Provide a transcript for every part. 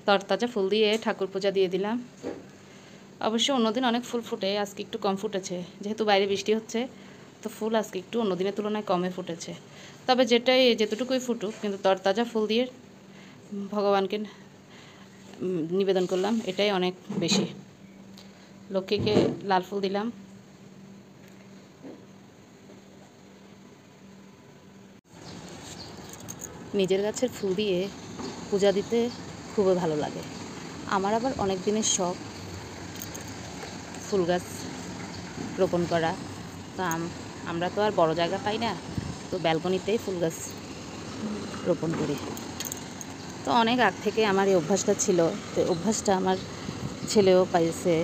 তরতাজা ফুল দিয়ে ঠাকুর পূজা দিয়ে দিলাম। অবশ্য অন্যদিন অনেক ফুল ফুটে, আজকে একটু কম ফুটেছে, যেহেতু বাইরে বৃষ্টি হচ্ছে তো ফুল আজকে একটু অন্যদিনের তুলনায় কমে ফুটেছে। তবে যেতটুকুই ফুটুক, কিন্তু তরতাজা ফুল দিয়ে ভগবানকে নিবেদন করলাম, এটাই অনেক বেশি। লক্ষ্মীকে লাল ফুল দিলাম। নিজের গাছের ফুল দিয়ে পূজা দিতে খুবই ভালো লাগে। আমার আবার অনেক দিনের শখ ফুল গাছ রোপণ করা। তো আমরা তো আর বড় জায়গা পাই না, তো ব্যালকনিতেই ফুল গাছ রোপণ করি। তো অনেক আগ থেকে আমার এই অভ্যাসটা ছিল। তো অভ্যাসটা আমার ছেলেও পাইছে,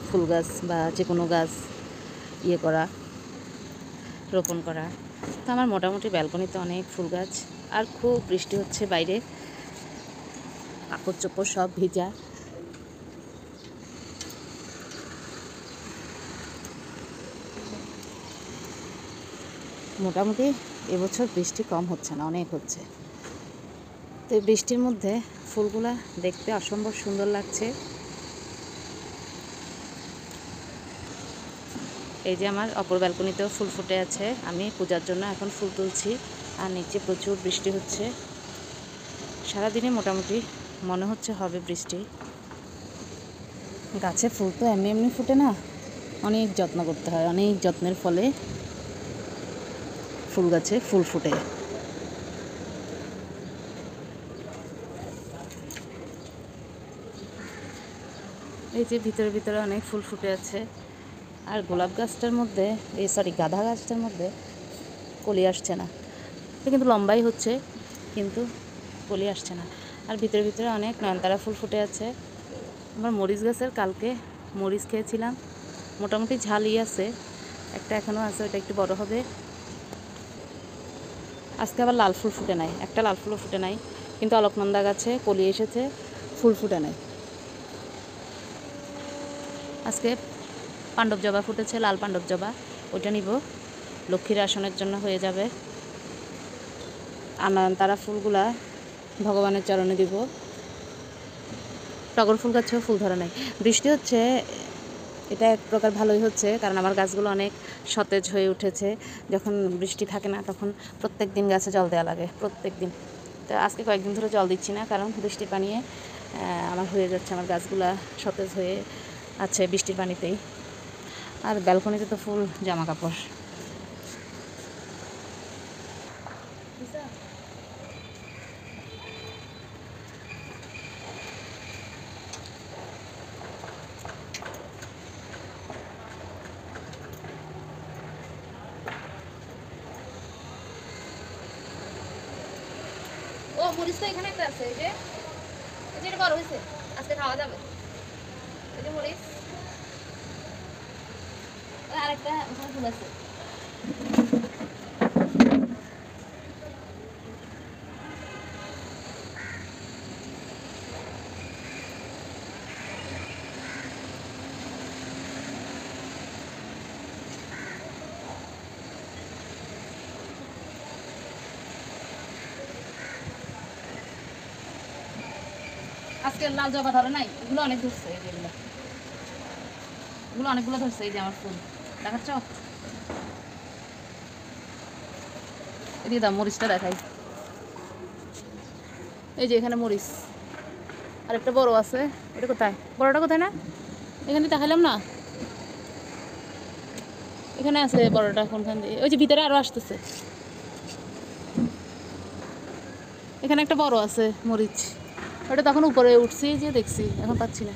ফুল গাছ বা যে কোনো গাছ রোপণ করা। তো আমার মোটামুটি ব্যালকনিতে অনেক ফুল গাছ। আর খুব বৃষ্টি হচ্ছে বাইরে, কাপড় চোপড় সব ভিজা। মোটামুটি এবছর বৃষ্টি কম হচ্ছে না, অনেক হচ্ছে। তো এই বৃষ্টির মধ্যে ফুলগুলা দেখতে অসম্ভব সুন্দর লাগছে। এই যে আমার অপর ব্যালকনিতেও ফুল ফুটে আছে। আমি পূজার জন্য এখন ফুল তুলছি, আর নিচে প্রচুর বৃষ্টি হচ্ছে। সারাদিনে মোটামুটি মনে হচ্ছে হবে বৃষ্টি। গাছে ফুল তো এমনি এমনি ফুটে না, অনেক যত্ন করতে হয়। অনেক যত্নের ফলে ফুল গাছে ফুল ফুটে। এই যে ভিতরে ভিতরে অনেক ফুল ফুটে আছে। আর গোলাপ গাছটার মধ্যে গাঁদা গাছটার মধ্যে কলি আসছে না, কিন্তু লম্বাই হচ্ছে, কিন্তু কলি আসছে না। আর ভিতরে ভিতরে অনেক নয়নতারা ফুল ফুটে আছে। আমার মরিচ গাছের কালকে মরিচ খেয়েছিলাম, মোটামুটি ঝালই আছে। একটা এখনও আছে, ওটা একটু বড় হবে। আজকে আবার লাল ফুল ফুটে নাই, একটা লাল ফুলও ফুটে নাই, কিন্তু অলকনন্দা গাছে কলি এসেছে, ফুল ফুটে নাই। আজকে পাণ্ডব জবা ফুটেছে, লাল পাণ্ডব জবা, ওইটা নিব, লক্ষ্মীর আসনের জন্য হয়ে যাবে। আর নয়নতারা ফুলগুলা ভগবানের চরণে দিব। টগর ফুল গাছেও ফুল ধরে নাই। বৃষ্টি হচ্ছে, এটা এক প্রকার ভালোই হচ্ছে, কারণ আমার গাছগুলো অনেক সতেজ হয়ে উঠেছে। যখন বৃষ্টি থাকে না তখন প্রত্যেক দিন গাছে জল দেওয়া লাগে, প্রত্যেক দিন। তো আজকে কয়েকদিন ধরে জল দিচ্ছি না, কারণ বৃষ্টির পানিয়ে আমার হয়ে যাচ্ছে, আমার গাছগুলা সতেজ হয়ে আছে বৃষ্টির পানিতেই। আর ব্যালকনিতে তো ফুল জামা কাপড়। ও মরিচ তো এখানে একটা আছে, এই যে এটা বড় হয়েছে, আজকে খাওয়া যাবে। এই যে মরিচ, আরেকটা ওখানে ফুল আছে। আজকে লাল জবা ধরে নাই, এগুলো অনেক ধরছে। এই যেগুলো, এগুলো অনেকগুলো ধরছে। এই যে আমার ফুল দেখাচ্ছ, এদিকে দাও, মরিচটা দেখাই। এই যে এখানে মরিচ, আরেকটা বড় আছে। এটা কোথায়? বড়টা কোথায়? না এখানে দেখালাম না, এখানে আছে বড়টা। কোনখান দিয়ে? ওই যে ভিতরে আরো আসতেছে। এখানে একটা বড় আছে মরিচ, ওটা তখন উপরে উঠছি যে দেখছি, এখন পাচ্ছি না।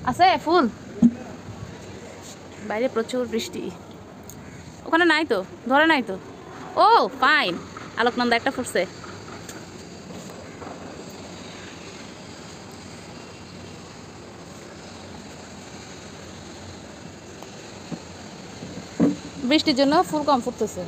আছে ফুল, বাইরে প্রচুর বৃষ্টি। ওখানে নাই তো, ধরে নাই তো। ও ফাইন, আলোকনন্দা একটা ফুটছে। বৃষ্টির জন্য ফুল কম ফুটতেছে।